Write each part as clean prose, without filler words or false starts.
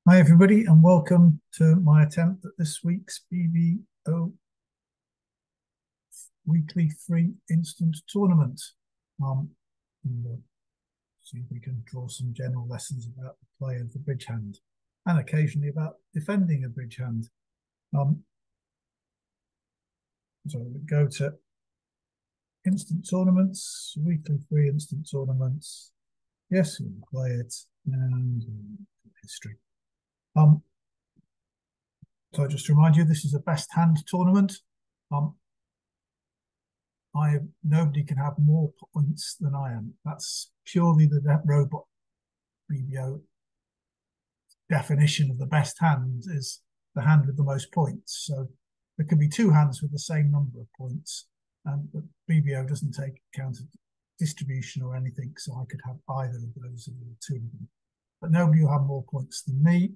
Hi everybody and welcome to my attempt at this week's BBO weekly free instant tournament. We'll see if we can draw some general lessons about the play of the bridge hand and occasionally about defending a bridge hand. So we go to instant tournaments, weekly free instant tournaments. Yes, we'll play it and history. So just to remind you, this is a best hand tournament. Nobody can have more points than I am. That's purely the robot BBO definition of the best hand is the hand with the most points. So there could be two hands with the same number of points, but BBO doesn't take account of distribution or anything, so I could have either of those or two of them. But nobody will have more points than me.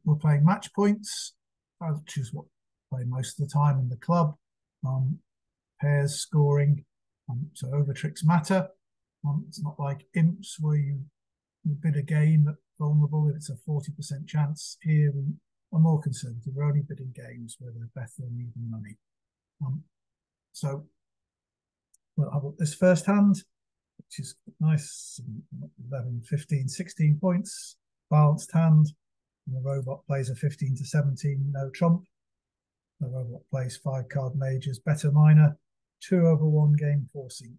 We're playing match points, which is what I play most of the time in the club. Pairs scoring, so over tricks matter. It's not like imps where you bid a game at vulnerable if it's a 40% chance. Here we are more conservative. We're only bidding games where they're better than even money. So we'll have this first hand, which is nice, 11, 15, 16 points, balanced hand. And the robot plays a 15 to 17, no trump. The robot plays 5-card majors, better minor, 2/1 game forcing.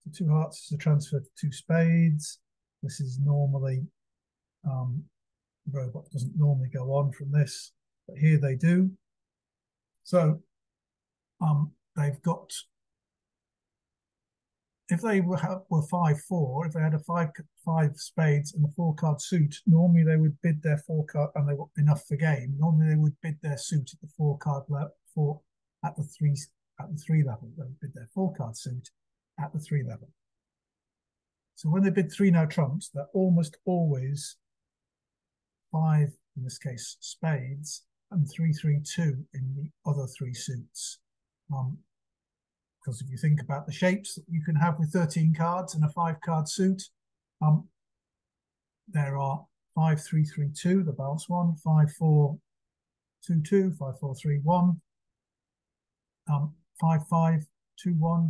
So 2 hearts is a transfer to 2 spades. This is normally, the robot doesn't normally go on from this, but here they do. So they've got, if they were 5-4, if they had a five spades and a 4-card suit, normally they would bid their 4-card, and they were enough for game. Normally they would bid their suit at the 4-card level, at the three level. They would bid their 4-card suit at the 3 level. So when they bid 3 no trumps, they're almost always 5, in this case, spades, and 3-3-2 in the other 3 suits. Because if you think about the shapes that you can have with 13 cards and a 5-card suit, there are 5-3-3-2, the balance one, 5-4-2-2, 5-4-3-1, 5-5-2-1,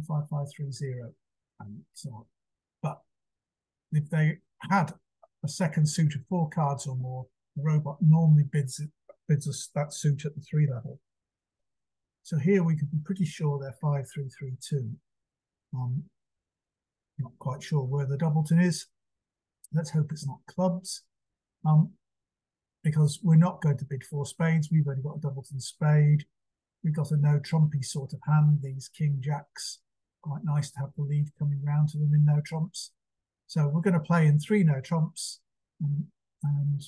5-5-3-0, and so on. But if they had a second suit of 4 cards or more, the robot normally bids us that suit at the 3 level. So here we could be pretty sure they're 5-3-3-2. Not quite sure where the doubleton is. Let's hope it's not clubs, because we're not going to bid 4 spades. We've only got a doubleton spade. We've got a no trumpy sort of hand. These king jacks, quite nice to have the lead coming round to them in no trumps. So we're going to play in 3 no trumps, and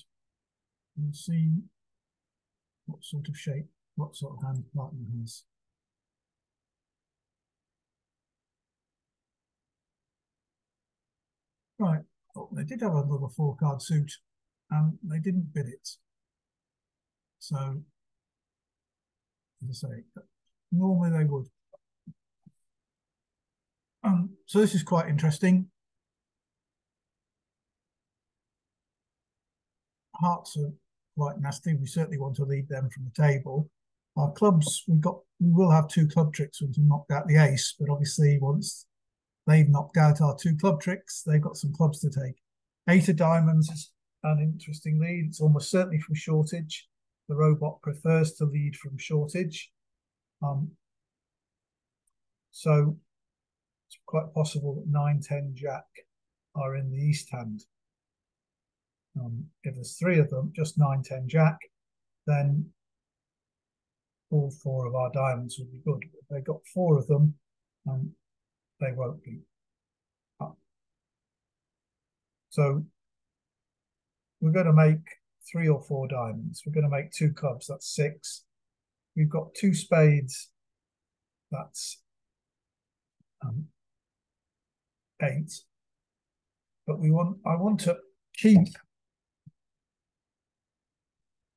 we'll see what sort of shape, what sort of hand partner has. Right, oh, they did have another 4-card suit, and they didn't bid it. So, as I say, normally they would. So this is quite interesting. Hearts are quite nasty. We certainly want to lead them from the table. Our clubs, we will have 2 club tricks once we've knocked out the ace, but obviously once they've knocked out our 2 club tricks, they've got some clubs to take. 8 of diamonds is an interesting lead. It's almost certainly from shortage. The robot prefers to lead from shortage. So it's quite possible that 9-10 jack are in the east hand. If there's 3 of them, just 9-10 jack, then all 4 of our diamonds will be good. If they've got 4 of them, they won't be. So we're going to make 3 or 4 diamonds. We're going to make 2 clubs, that's 6. We've got 2 spades, that's 8. But I want to keep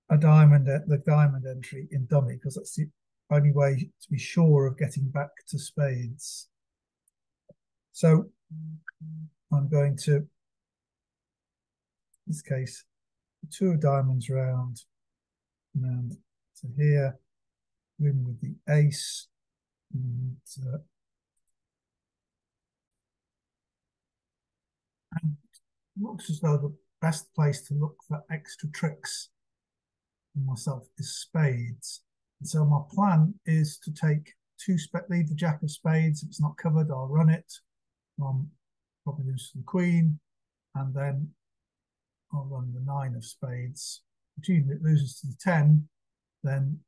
the diamond entry in dummy, because that's the only way to be sure of getting back to spades. So I'm going to, in this case, two of diamonds round and to here, win with the ace. And looks as though the best place to look for extra tricks for myself is spades. And so my plan is to take leave the jack of spades. If it's not covered, I'll run it. Probably lose to the queen, and then I'll run the nine of spades. Which even if it loses to the 10, then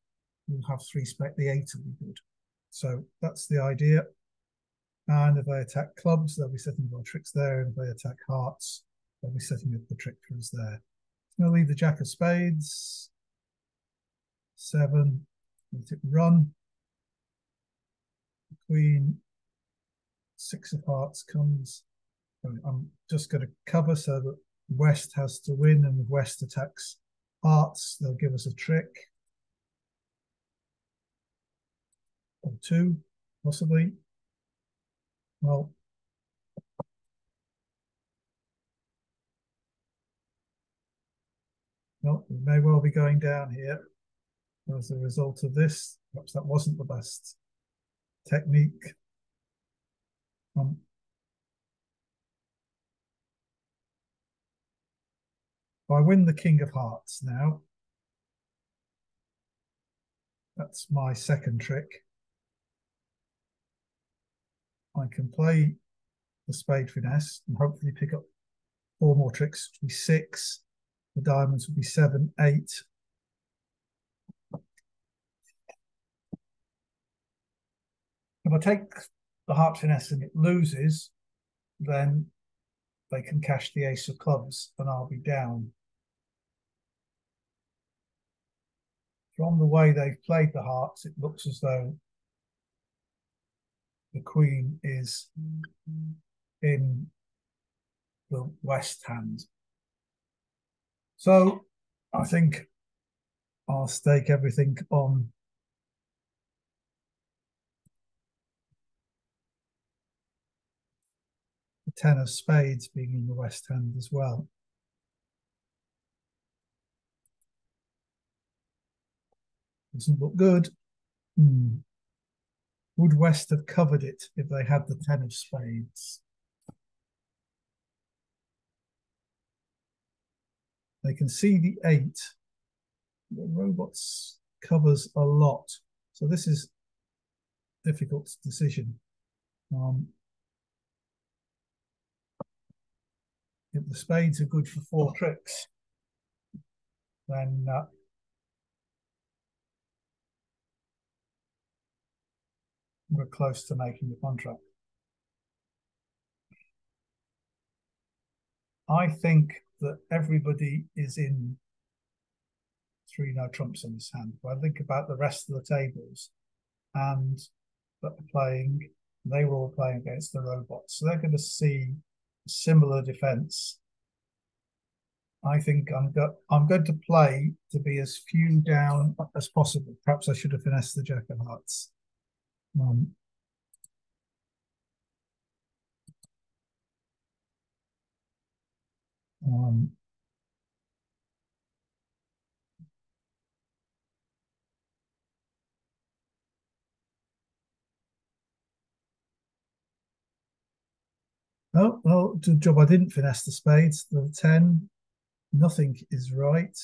we'll have three spades. The eight will be good. So that's the idea. And if I attack clubs, they'll be setting my tricks there. And if I attack hearts, they'll be setting up the trick for us there. I'm going to leave the jack of spades. 7. Let it run. The queen. 6 of hearts comes. I'm just going to cover so that West has to win, and if West attacks hearts, they'll give us a trick. Or 2, possibly. Well, no, we may well be going down here as a result of this. Perhaps that wasn't the best technique. I win the king of hearts now. That's my second trick. I can play the spade finesse and hopefully pick up 4 more tricks, which would be 6. The diamonds would be 7, 8. If I take the heart finesse and it loses, then they can cash the ace of clubs and I'll be down. From the way they've played the hearts, it looks as though the queen is in the west hand. So I think I'll stake everything on the 10 of spades being in the west hand as well. Doesn't look good. Would West have covered it if they had the 10 of spades? They can see the 8. The robots covers a lot. So this is a difficult decision. If the spades are good for 4 tricks, then we're close to making the contract. I think that everybody is in 3 no trumps in this hand. But I think about the rest of the tables and that are playing, they were all playing against the robots. So they're going to see a similar defense. I think I'm going to play to be as few down as possible. Perhaps I should have finessed the jack of hearts. Oh, well, good job I didn't finesse the spades. The 10, nothing is right.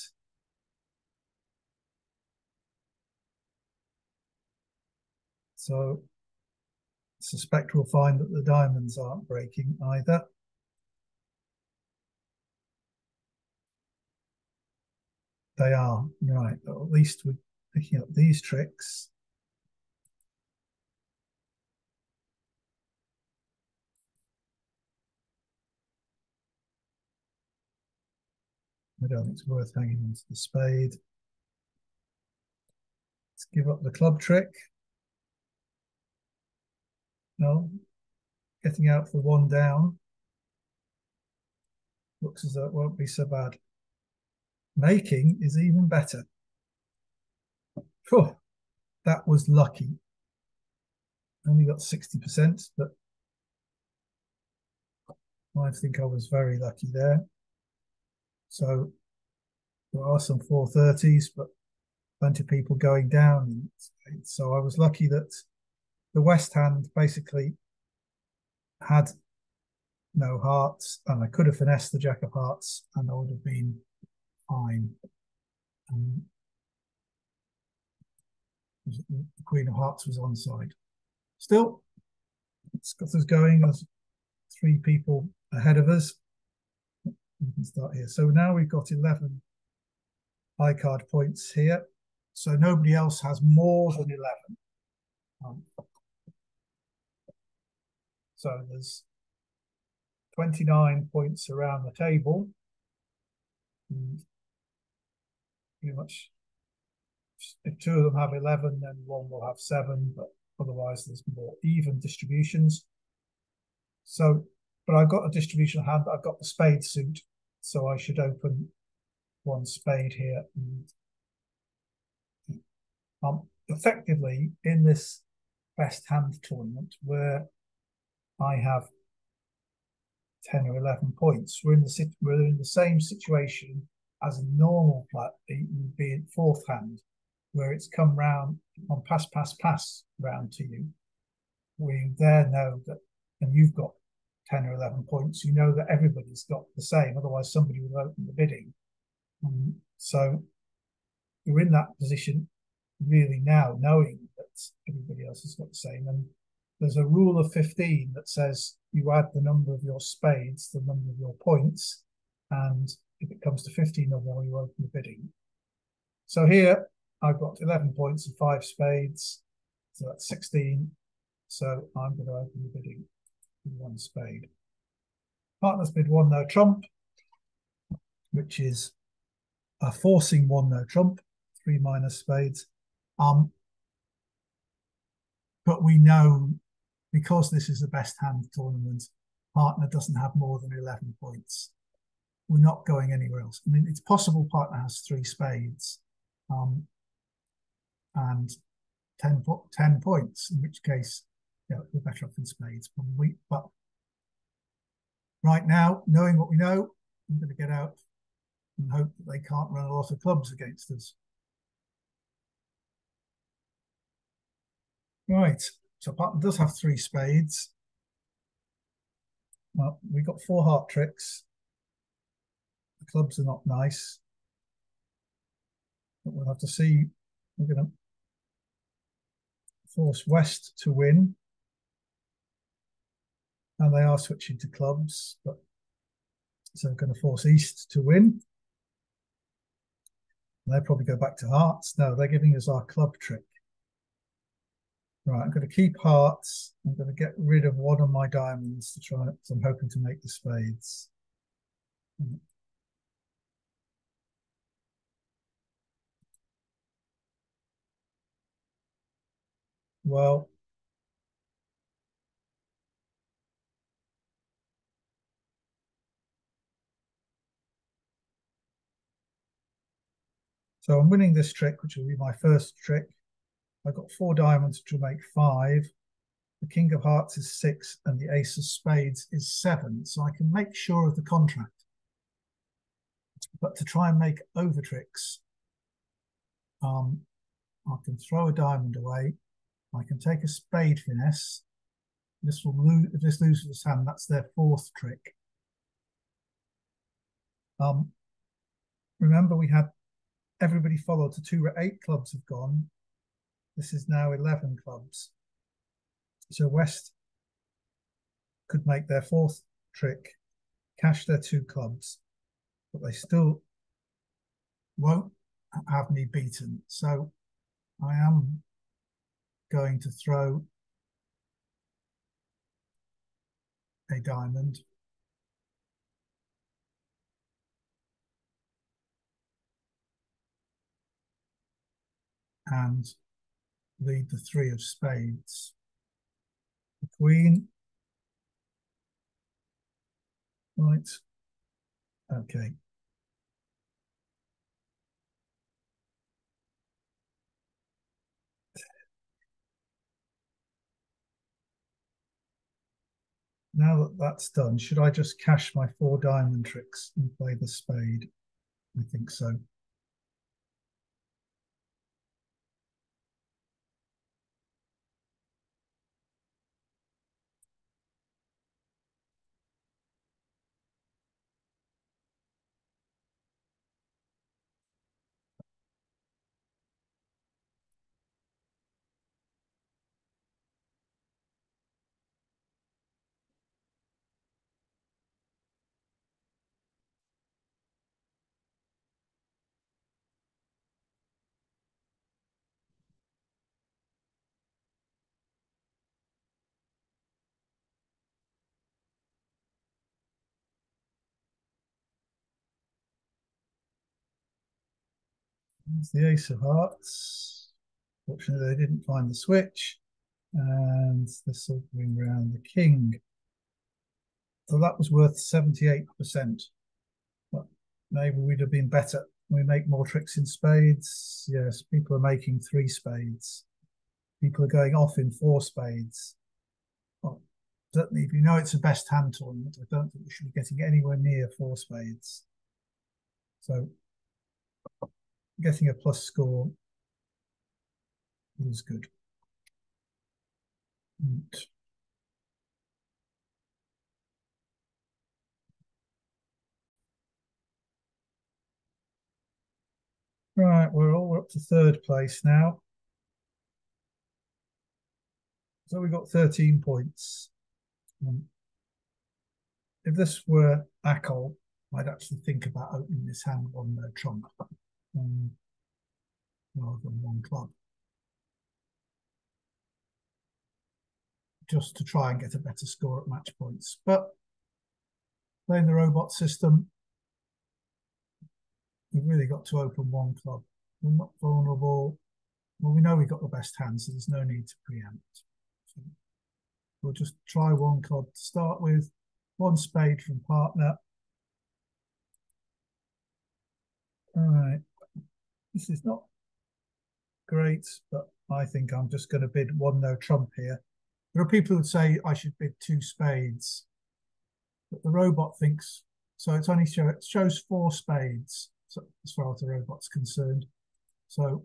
So I suspect we'll find that the diamonds aren't breaking either. They are, right. Or at least we're picking up these tricks. I don't think it's worth hanging on to the spade. Let's give up the club trick. No, getting out for 1 down. Looks as though it won't be so bad. Making is even better. Whew, that was lucky. Only got 60%, but I think I was very lucky there. So There are some 430s, but plenty of people going down. So I was lucky that the West hand basically had no hearts, and I could have finessed the Jack of Hearts, and I would have been fine. The Queen of Hearts was onside. Still, it's got us going as 3 people ahead of us. We can start here. So now we've got 11 high card points here. So nobody else has more than 11. So there's 29 points around the table. And pretty much, if 2 of them have 11, then 1 will have 7, but otherwise there's more even distributions. So, but I've got a distribution hand, I've got the spade suit, so I should open 1 spade here. And effectively, in this best hand tournament, where I have 10 or 11 points, we're in the same situation as a normal player would be in 4th hand, where it's come round on pass round to you. We there know that, and you've got 10 or 11 points, you know that everybody's got the same, otherwise somebody would open the bidding. So you're in that position really now, knowing that everybody else has got the same. And there's a rule of 15 that says you add the number of your spades to the number of your points, and if it comes to 15 or more, you open the bidding. So here I've got 11 points and 5 spades, so that's 16. So I'm going to open the bidding with 1 spade. Partner's bid 1 no trump, which is a forcing 1 no trump, 3 minus spades. But we know, because this is the best hand tournament, partner doesn't have more than 11 points. We're not going anywhere else. I mean, it's possible partner has 3 spades and 10 points, in which case, we're better off in spades probably. But right now, knowing what we know, I'm going to get out and hope that they can't run a lot of clubs against us. Right, so partner does have 3 spades. Well, we got 4 heart tricks. The clubs are not nice, but we'll have to see. We're going to force West to win, and they are switching to clubs, but so we're going to force East to win. And they'll probably go back to hearts. No, they're giving us our club trick. Right, I'm going to keep hearts. I'm going to get rid of 1 of my diamonds to try. So I'm hoping to make the spades. Well, so I'm winning this trick, which will be my first trick. I've got 4 diamonds, which will make 5. The King of Hearts is 6, and the Ace of Spades is 7. So I can make sure of the contract. But to try and make over tricks, I can throw a diamond away. I can take a spade finesse. This will lose. If this loses this hand, that's their 4th trick. Remember, we had everybody followed to 2 or 8 clubs have gone. This is now 11 clubs. So West could make their 4th trick, cash their 2 clubs, but they still won't have me beaten. So I am going to throw a diamond. And lead the 3 of spades. The Queen. Right. Okay. Now that that's done, should I just cash my 4 diamond tricks and play the spade? I think so. There's the ace of hearts. Fortunately, they didn't find the switch. And they're circling around the king. So that was worth 78%. But maybe we'd have been better. We make more tricks in spades. Yes, people are making 3 spades. People are going off in 4 spades. Well, certainly, if you know it's a best hand tournament, I don't think we should be getting anywhere near 4 spades. So getting a plus score is good. And right, we're up to 3rd place now. So we got 13 points. If this were Ackle, I'd actually think about opening this hand on no trump rather than 1 club, just to try and get a better score at match points. But playing the robot system, we've really got to open 1 club. We're not vulnerable. Well, we know we've got the best hand, so there's no need to preempt. So we'll just try 1 club to start with, 1 spade from partner. All right, this is not great, but I think I'm just going to bid 1 no trump here. There are people who would say I should bid 2 spades, but the robot thinks so. It's only it shows 4 spades, so, as far as the robot's concerned. So,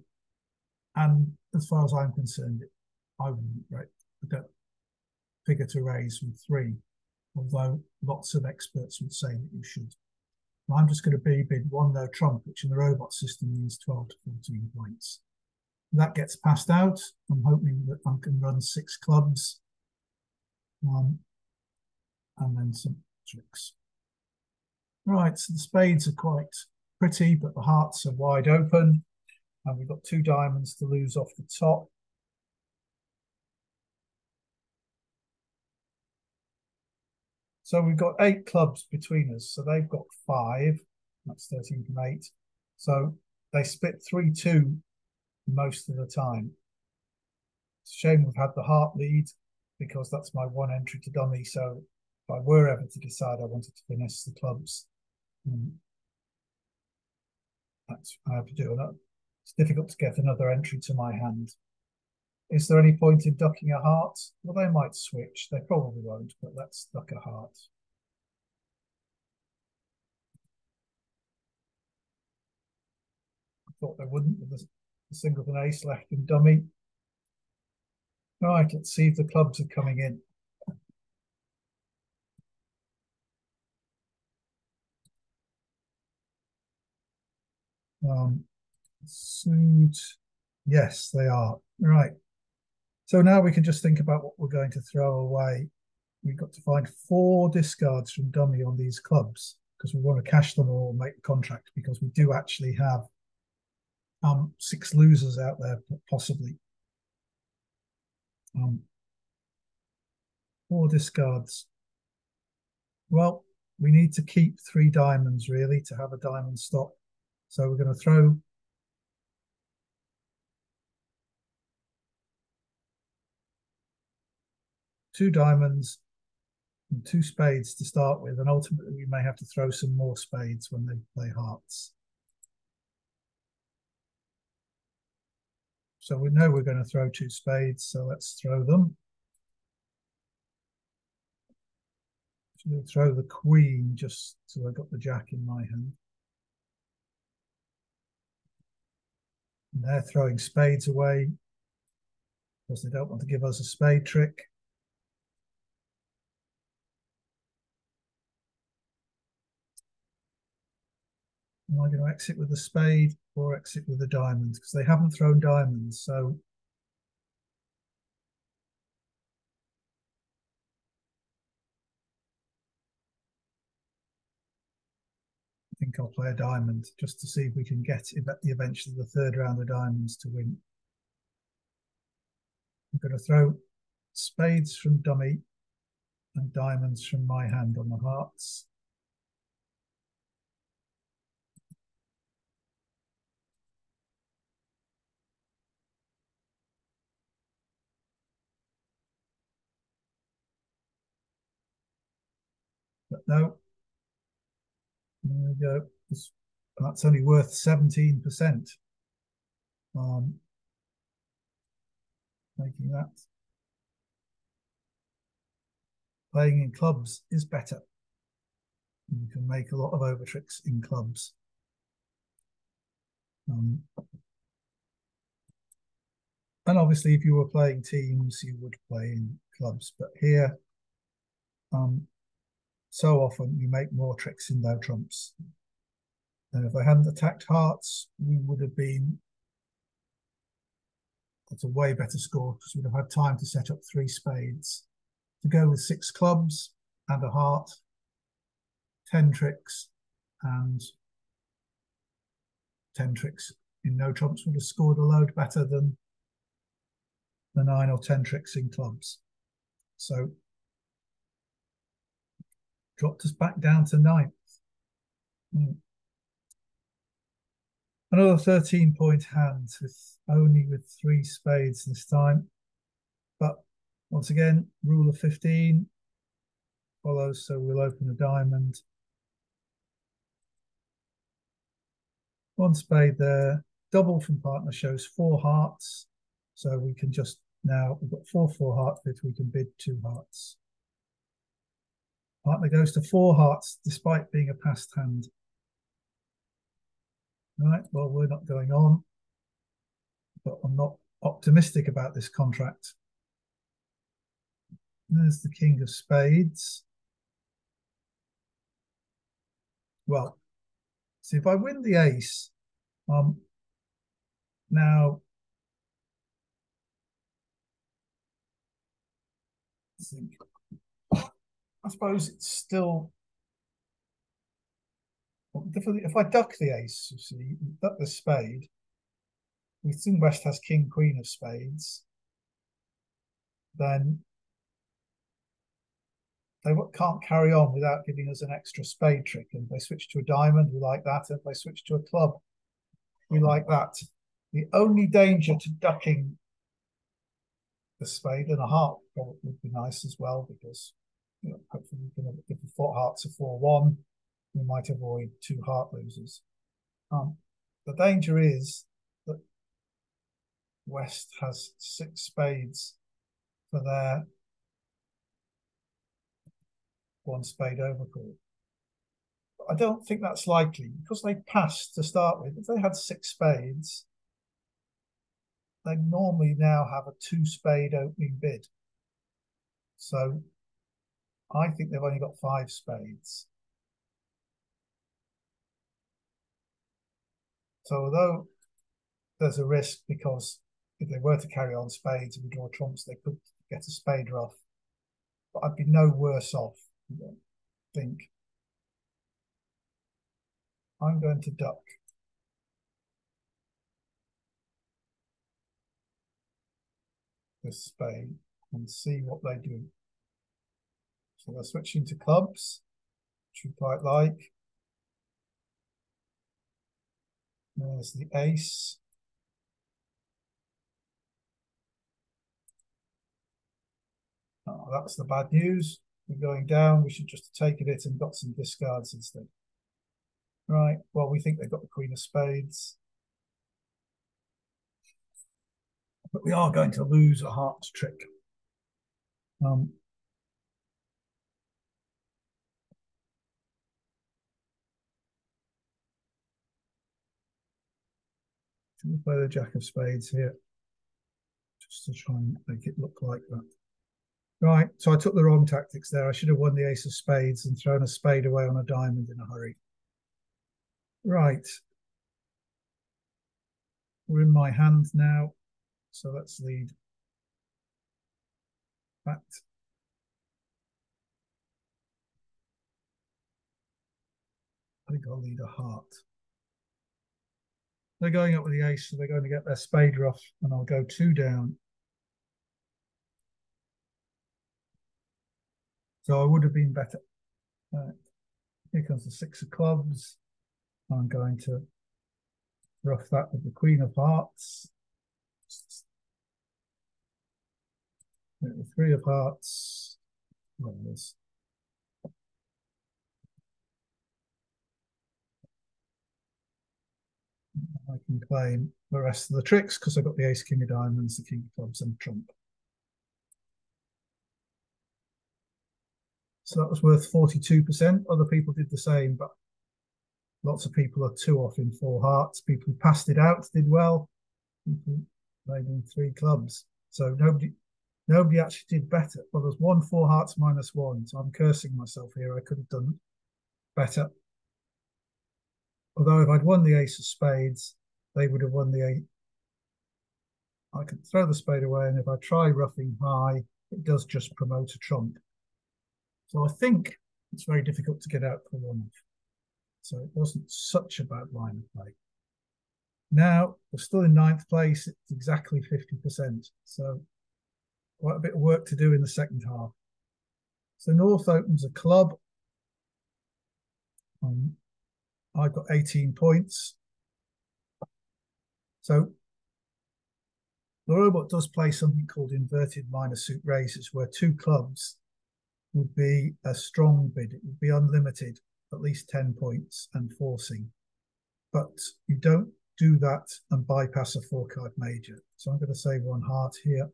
and as far as I'm concerned, I wouldn't I don't figure to raise with 3, although lots of experts would say that you should. I'm just going to bid 1 no trump, which in the robot system means 12 to 14 points. That gets passed out. I'm hoping that I can run 6 clubs and then some tricks. Right, so the spades are quite pretty, but the hearts are wide open. And we've got 2 diamonds to lose off the top. So we've got 8 clubs between us. So they've got 5. That's 13 from 8. So they split 3-2 most of the time. It's a shame we've had the heart lead because that's my 1 entry to dummy. So if I were ever to decide I wanted to finesse the clubs, that's what I have to do. It's difficult to get another entry to my hand. Is there any point in ducking a heart? Well, they might switch. They probably won't, but let's duck a heart. I thought they wouldn't with the singleton ace left in dummy. Right, let's see if the clubs are coming in. Suit. Yes, they are. Right. So now we can just think about what we're going to throw away. We've got to find 4 discards from dummy on these clubs because we want to cash them all and make the contract, because we do actually have 6 losers out there, possibly. 4 discards. Well, we need to keep 3 diamonds, really, to have a diamond stop. So we're going to throw 2 diamonds and 2 spades to start with, and ultimately we may have to throw some more spades when they play hearts. So we know we're going to throw 2 spades, so let's throw them. We'll throw the queen just so I got the jack in my hand. And they're throwing spades away because they don't want to give us a spade trick. Am I going to exit with a spade or exit with a diamond? Because they haven't thrown diamonds, so I think I'll play a diamond just to see if we can get eventually the 3rd round of diamonds to win. I'm going to throw spades from dummy and diamonds from my hand on the hearts. No. There we go. That's only worth 17%. Making that playing in clubs is better. You can make a lot of over tricks in clubs. And obviously, if you were playing teams, you would play in clubs. But here, so often you make more tricks in no trumps. And if I hadn't attacked hearts, we would have been at a way better score because we'd have had time to set up 3 spades. To go with 6 clubs and a heart, 10 tricks, and 10 tricks in no trumps would have scored a load better than the 9 or 10 tricks in clubs. So dropped us back down to 9th. Another 13-point hand with 3 spades this time. But once again, rule of 15 follows, so we'll open a diamond. 1 spade there. Double from partner shows 4 hearts. So we can just now, we've got 4 heart bids, we can bid 2 hearts. Partner goes to 4 hearts despite being a passed hand. Right, well, we're not going on, but I'm not optimistic about this contract. There's the king of spades. Well, see, if I win the ace, now, I suppose it's still, if I duck the ace, you see, duck the spade, we think West has king, queen of spades, then they can't carry on without giving us an extra spade trick. And if they switch to a diamond, we like that. And if they switch to a club, we like that. The only danger to ducking the spade, and a heart would be nice as well, because hopefully we can, if the 4 hearts are 4-1, we might avoid 2 heart losers. The danger is that West has 6 spades for their 1 spade overcall. I don't think that's likely because they passed to start with. If they had 6 spades, they normally now have a 2 spade opening bid. So I think they've only got 5 spades. So although there's a risk, because if they were to carry on spades and we draw trumps, they could get a spade ruff. But I'd be no worse off, I think. I'm going to duck. This spade and see what they do. So they're switching to clubs, which we quite like. There's the ace. Oh, that's the bad news. We're going down. We should just have taken it and got some discards instead. Right. Well, we think they've got the queen of spades. But we are going to lose a heart trick. Should we play the jack of spades here? Just to try and make it look like that. Right, so I took the wrong tactics there. I should have won the ace of spades and thrown a spade away on a diamond in a hurry. Right. We're in my hand now, so let's lead back. I think I'll lead a heart. They're going up with the ace, so they're going to get their spade ruff, and I'll go 2 down. So I would have been better. Here comes the 6 of clubs. I'm going to ruff that with the queen of hearts. The 3 of hearts. Well, I can claim the rest of the tricks because I've got the ace, king of diamonds, the king of clubs, and trump. So that was worth 42%. Other people did the same, but lots of people are 2 off in 4 hearts. People who passed it out did well. People played in 3 clubs. So nobody actually did better. Well, there's 1 4 hearts -1. So I'm cursing myself here. I could have done better. Although if I'd won the ace of spades, they would have won the 8. I could throw the spade away, and if I try roughing high, it does just promote a trump. So I think it's very difficult to get out for 1 off. So it wasn't such a bad line of play. Now we're still in 9th place. It's exactly 50%. So quite a bit of work to do in the second half. So North opens a club. I've got 18 points. So the robot does play something called inverted minor suit raises, where 2 clubs would be a strong bid. It would be unlimited, at least 10 points and forcing. But you don't do that and bypass a 4-card major. So I'm going to say 1 heart here.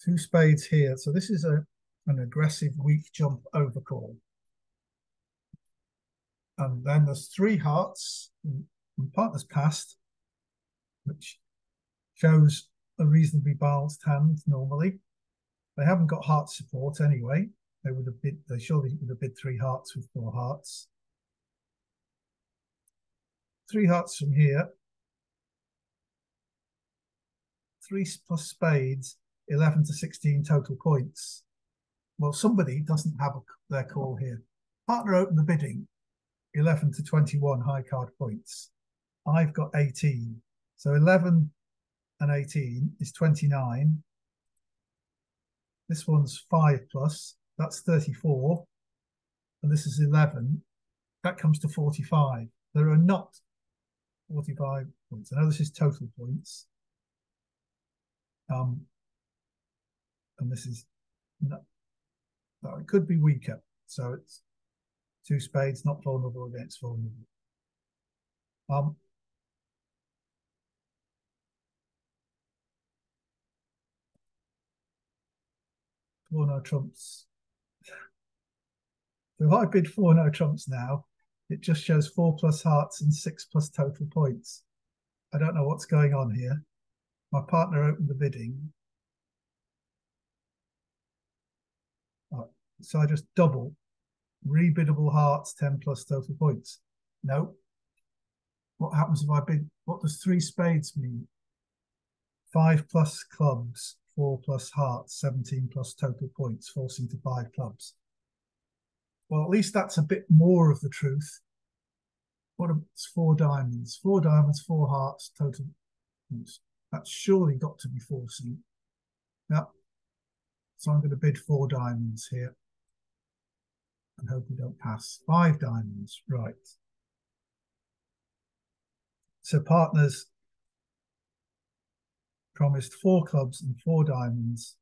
2 spades here. So this is an aggressive weak jump overcall. And then there's 3 hearts. And partner's passed, which shows a reasonably balanced hand normally. They haven't got heart support anyway. They surely would have bid 3 hearts with 4 hearts. 3 hearts from here. 3 plus spades, 11 to 16 total points. Well, somebody doesn't have their call here. Partner opened the bidding, 11 to 21 high card points. I've got 18. So 11 and 18 is 29. This one's 5 plus, that's 34. And this is 11. That comes to 45. There are not 45 points. I know this is total points. And this is no, it could be weaker. So it's 2 spades, not vulnerable against vulnerable. 4 no trumps. So if I bid 4 no trumps now, it just shows 4 plus hearts and 6 plus total points. I don't know what's going on here. My partner opened the bidding. So I just double rebiddable hearts, 10 plus total points. No. What happens if I bid? What does 3 spades mean? 5 plus clubs, 4 plus hearts, 17 plus total points, forcing to 5 clubs. Well, at least that's a bit more of the truth. What are 4 diamonds? 4 diamonds, 4 hearts, total points. That's surely got to be forcing. Yeah. So I'm going to bid 4 diamonds here and hope we don't pass. 5 diamonds, right. So partners promised 4 clubs and 4 diamonds.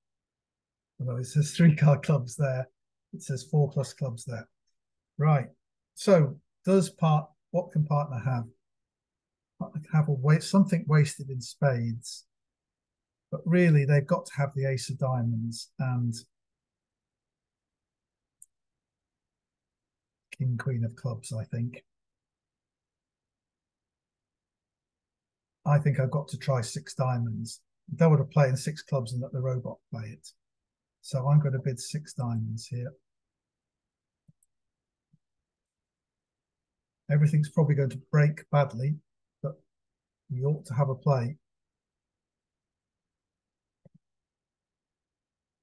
Although it says 3 card clubs there, it says 4 plus clubs there. Right. So what can partner have? Partner can have something wasted in spades, but really they've got to have the ace of diamonds and king, queen of clubs, I think. I think I've got to try 6 diamonds. I don't want to play in 6 clubs and let the robot play it. So I'm going to bid 6 diamonds here. Everything's probably going to break badly, but we ought to have a play.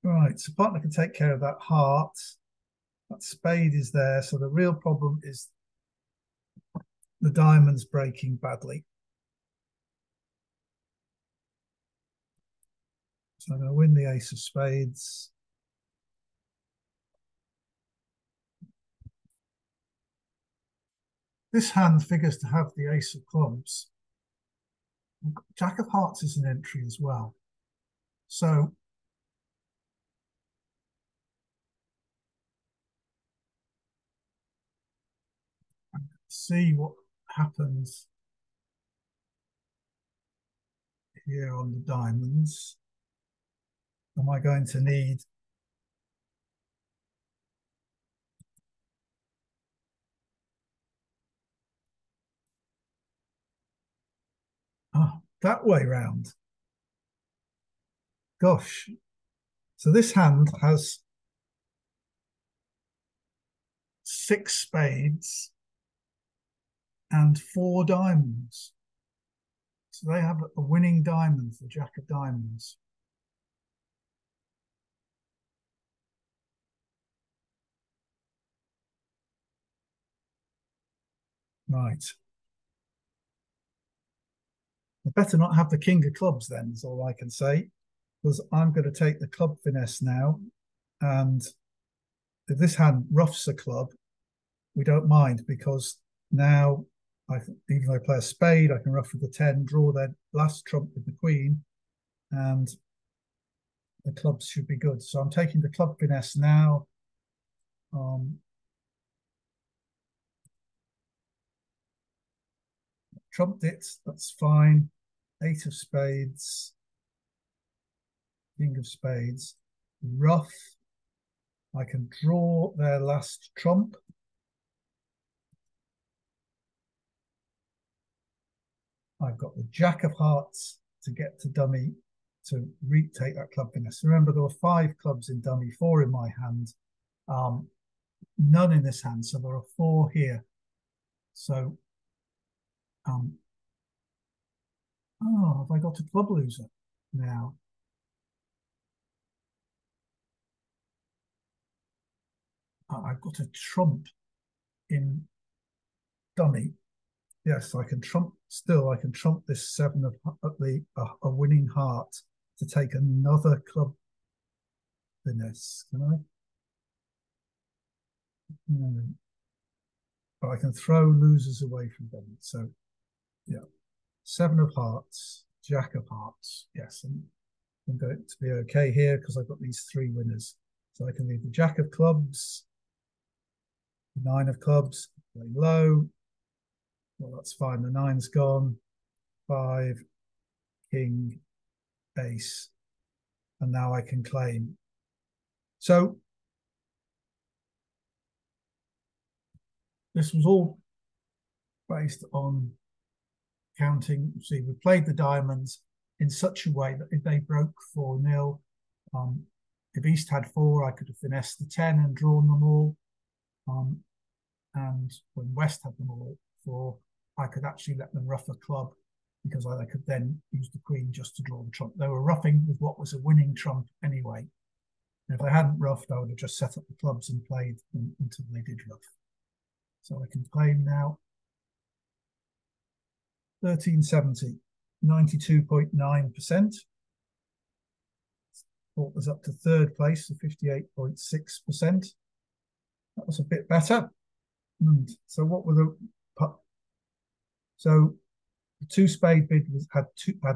Right, so partner can take care of that heart. That spade is there. So the real problem is the diamonds breaking badly. So I'm going to win the ace of spades. This hand figures to have the ace of clubs. Jack of hearts is an entry as well. So see what happens here on the diamonds, am I going to need that way round? Gosh. So this hand has 6 spades and 4 diamonds. So they have a winning diamond, the Jack of Diamonds. Right. I better not have the King of Clubs then, is all I can say, because I'm going to take the club finesse now. And if this hand roughs a club, we don't mind, because now, even though I play a spade, I can ruff with the 10, draw their last trump with the queen, and the clubs should be good. So I'm taking the club finesse now. Trumped it, that's fine. 8 of spades, King of spades, ruff. I can draw their last trump. I've got the Jack of Hearts to get to dummy to retake that club finesse. Remember, there were 5 clubs in dummy, 4 in my hand, none in this hand, so there are 4 here. So, have I got a club loser now? I've got a trump in dummy. Yes, I can trump. Still, I can trump this 7 of a winning heart to take another club finesse. Can I? No. But I can throw losers away from them. So, yeah, 7 of hearts, Jack of hearts. Yes, and I'm going to be okay here because I've got these 3 winners. So I can leave the Jack of clubs, 9 of clubs, play low. Well, that's fine. The 9's gone. 5, king, ace. And now I can claim. So this was all based on counting. See, we played the diamonds in such a way that if they broke 4-0, if East had 4, I could have finessed the 10 and drawn them all. And when West had them all 4, I could actually let them ruff a club because I could then use the queen just to draw the trump. They were ruffing with what was a winning trump anyway. And if they hadn't ruffed, I would have just set up the clubs and played them until they did ruff. So I can claim now 1370, 92.9%. Brought us up to 3rd place, so 58.6%. That was a bit better. And so what were the... So the 2 spade bid had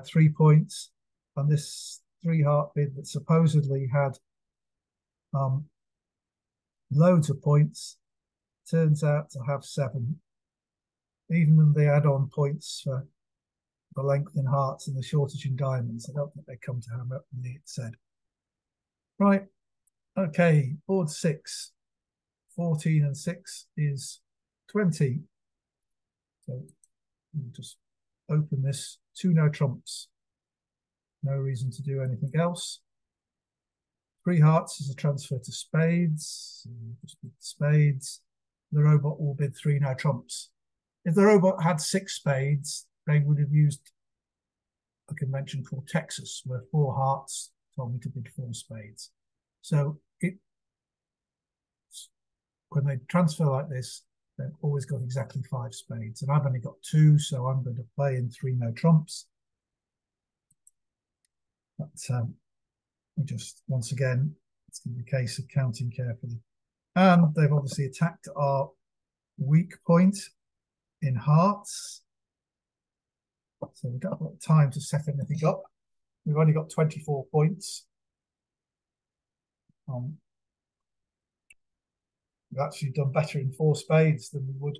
3 points, and this 3 heart bid that supposedly had loads of points turns out to have 7. Even when they add on points for the length in hearts and the shortage in diamonds, I don't think they come to how much it said. Right, okay, board 6, 14 and 6 is 20. So we'll just open this, 2 no trumps. No reason to do anything else. 3 hearts is a transfer to spades. So just bid spades. The robot will bid 3 no trumps. If the robot had 6 spades, they would have used a convention called Texas, where 4 hearts told me to bid 4 spades. So when they transfer like this, they've always got exactly 5 spades. And I've only got 2, so I'm going to play in 3 no trumps. But just, once again, it's going to be a case of counting carefully. And they've obviously attacked our weak point in hearts. So we've got a lot of time to set anything up. We've only got 24 points. We've actually done better in 4 spades than we would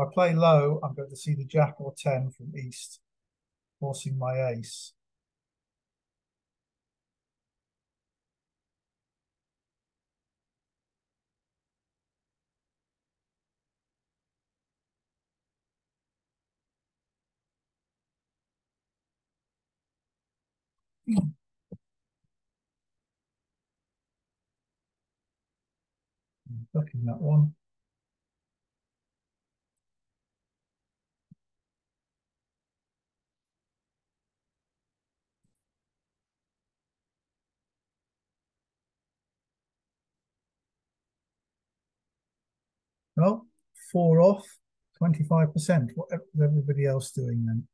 If I play low, I'm going to see the jack or 10 from east, forcing my ace. Ducking that one. Well, 4 off, 25%. What is everybody else doing then?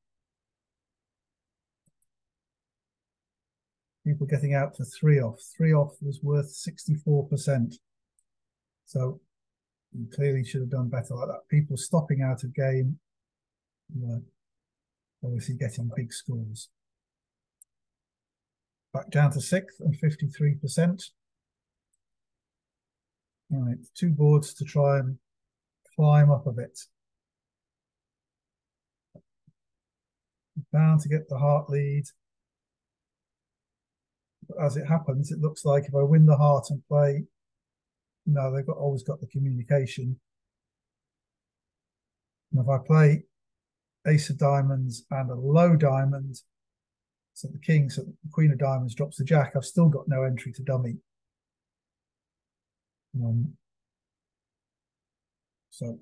People getting out for 3 off. 3 off was worth 64%. So you clearly should have done better like that. People stopping out of game were obviously getting big scores. Back down to 6th and 53%. All right, 2 boards to try and climb up a bit. Bound to get the heart lead. But as it happens, it looks like if I win the heart and play, no, they've always got the communication. And if I play ace of diamonds and a low diamond, so the king, so the queen of diamonds drops the jack, I've still got no entry to dummy. So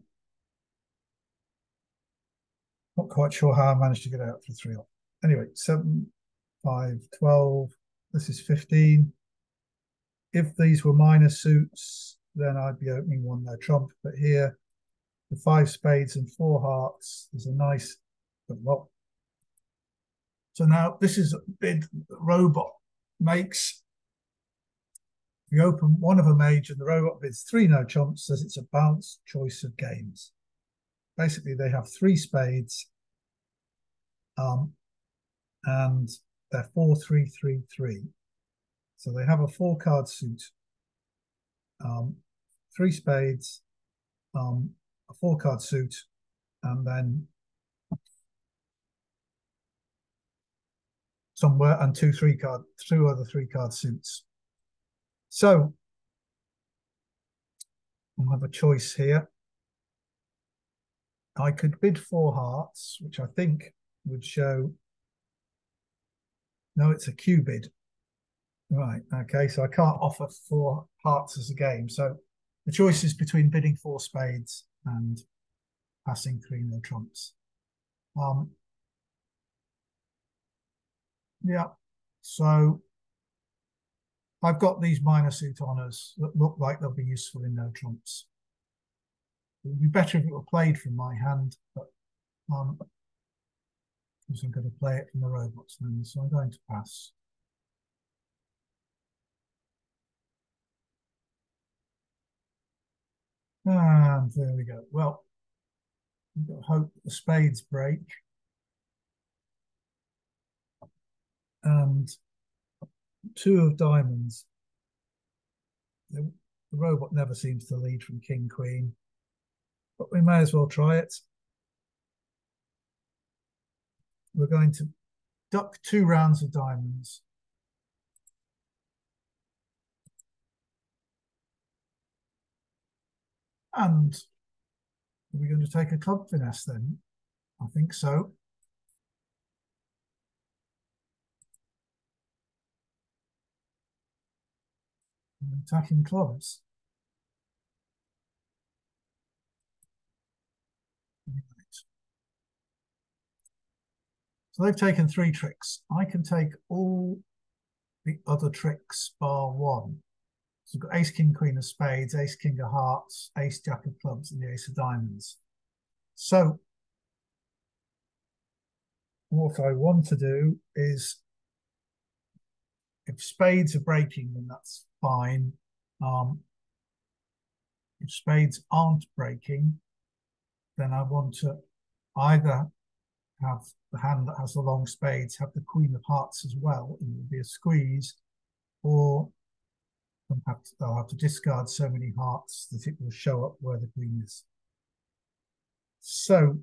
not quite sure how I managed to get out for 3 off. Anyway, 7, 5, 12. This is 15. If these were minor suits, then I'd be opening one no trump. But here, the 5 spades and 4 hearts, there's a nice, well. So now this is a bid the robot makes. We open one of a mage and the robot bids 3 no trumps, says it's a balanced choice of games. Basically, they have 3 spades, and they're 4-3-3-3. So they have a 4-card suit, 3 spades, a 4-card suit, and then somewhere and 2 other 3-card suits. So I'll have a choice here. I could bid 4 hearts, which I think would show. No, it's a Q bid. Right. Okay. So I can't offer 4 hearts as a game. So the choice is between bidding 4 spades and passing 3 no trumps. Yeah. So I've got these minor suit honors that look like they'll be useful in no trumps. It would be better if it were played from my hand, but because I'm going to play it from the robots then, so I'm going to pass. And there we go. Well, we've got to hope the spades break. And 2 of diamonds. The robot never seems to lead from king, queen, but we may as well try it. We're going to duck 2 rounds of diamonds. And are we going to take a club finesse then? I think so. Attacking clubs. So they've taken 3 tricks. I can take all the other tricks bar 1. So we've got ace, king, queen of spades, ace, king of hearts, ace, jack of clubs, and the ace of diamonds. So what I want to do is, if spades are breaking, then that's fine. If spades aren't breaking, then I want to either have the hand that has the long spades have the queen of hearts as well, and it will be a squeeze, or they'll have to discard so many hearts that it will show up where the queen is. So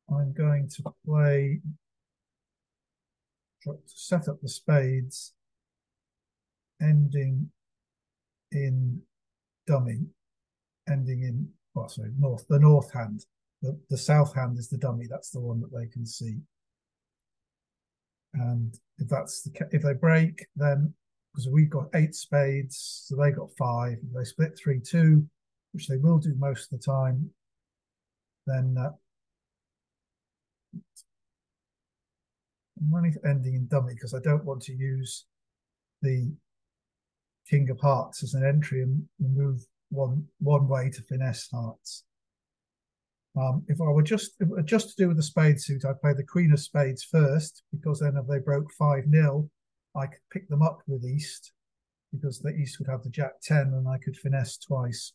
I'm going to play, to set up the spades, ending in dummy, ending in, well, sorry, the north hand. The south hand is the dummy. That's the one that they can see. And if they break, then because we've got 8 spades, so they got 5. If they split 3-2, which they will do most of the time, then I'm only ending in dummy because I don't want to use the King of Hearts as an entry and move one way to finesse hearts. If I were just to do with the spade suit, I'd play the Queen of Spades first, because then if they broke 5-0, I could pick them up with East, because the East would have the Jack 10 and I could finesse twice.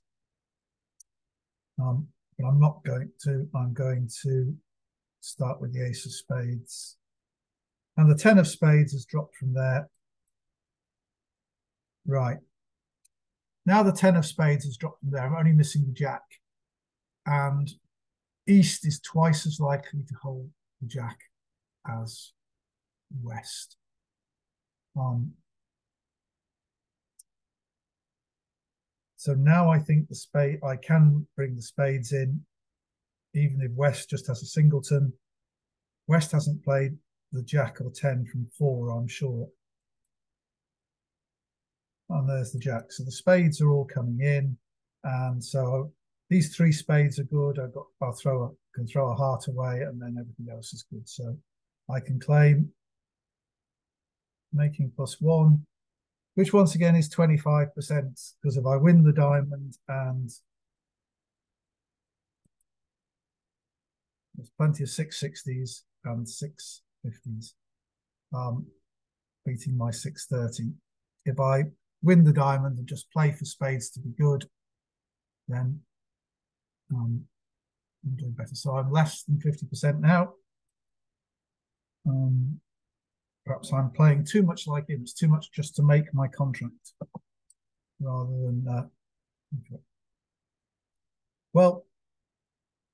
But I'm not going to. I'm going to start with the Ace of Spades. And the 10 of Spades has dropped from there. Right. Now the 10 of Spades has dropped from there. I'm only missing the Jack. And East is twice as likely to hold the Jack as West. So now I think I can bring the spades in, even if West just has a singleton. West hasn't played the Jack or 10 from 4, I'm sure. And there's the Jack. So the spades are all coming in. And so these 3 spades are good. I'll can throw a heart away, and then everything else is good. So I can claim making +1, which once again is 25%, because if I win the diamond, and there's plenty of 660s and 650s, beating my 630. If I win the diamond and just play for spades to be good, then I'm doing better. So I'm less than 50% now. Perhaps I'm playing too much like him. It's too much just to make my contract, rather than okay. Well,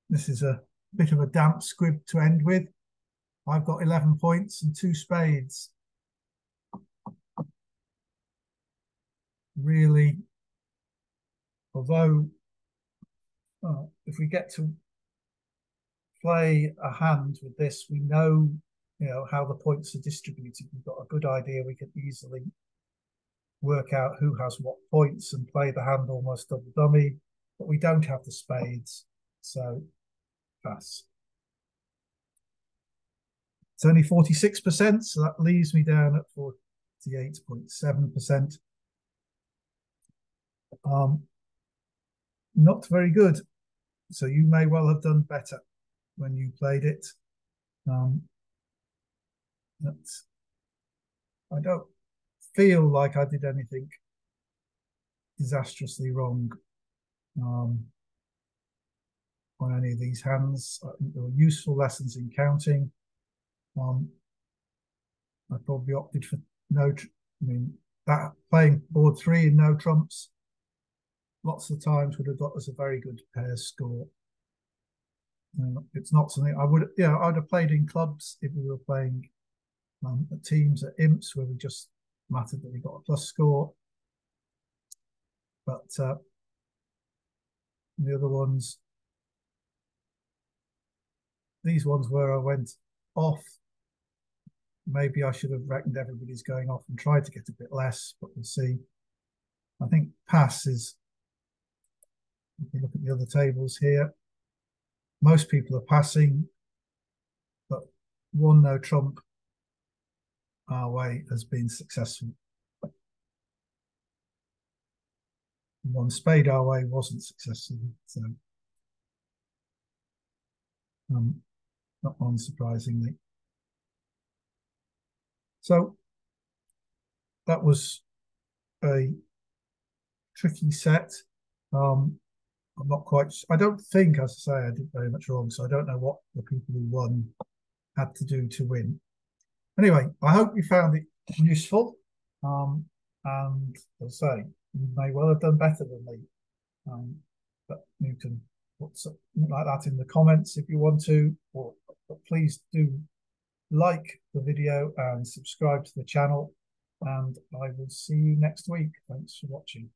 this is a bit of a damp squib to end with. I've got 11 points and 2 spades. Really, although if we get to play a hand with this, we know, how the points are distributed. We've got a good idea. We can easily work out who has what points and play the hand almost double dummy, but we don't have the spades, so pass. It's only 46%, so that leaves me down at 48.7%. Not very good. So you may well have done better when you played it. I don't feel like I did anything disastrously wrong on any of these hands. I think there were useful lessons in counting. I probably opted for that playing board 3 and no trumps lots of times would have got us a very good pairs score. It's not something I would, I'd have played in clubs if we were playing at teams at imps where we just mattered that we got a plus score. But the other ones, these ones where I went off, maybe I should have reckoned everybody's going off and tried to get a bit less, but we'll see. I think pass is, if you look at the other tables here, most people are passing, but 1 no trump our way has been successful. 1 spade our way wasn't successful, so not unsurprisingly. So that was a tricky set. I'm not quite, I don't think, as I say, I did very much wrong, so I don't know what the people who won had to do to win. Anyway, I hope you found it useful. And as I say, you may well have done better than me. but you can put something like that in the comments if you want to, but please do like the video and subscribe to the channel, and I will see you next week. Thanks for watching.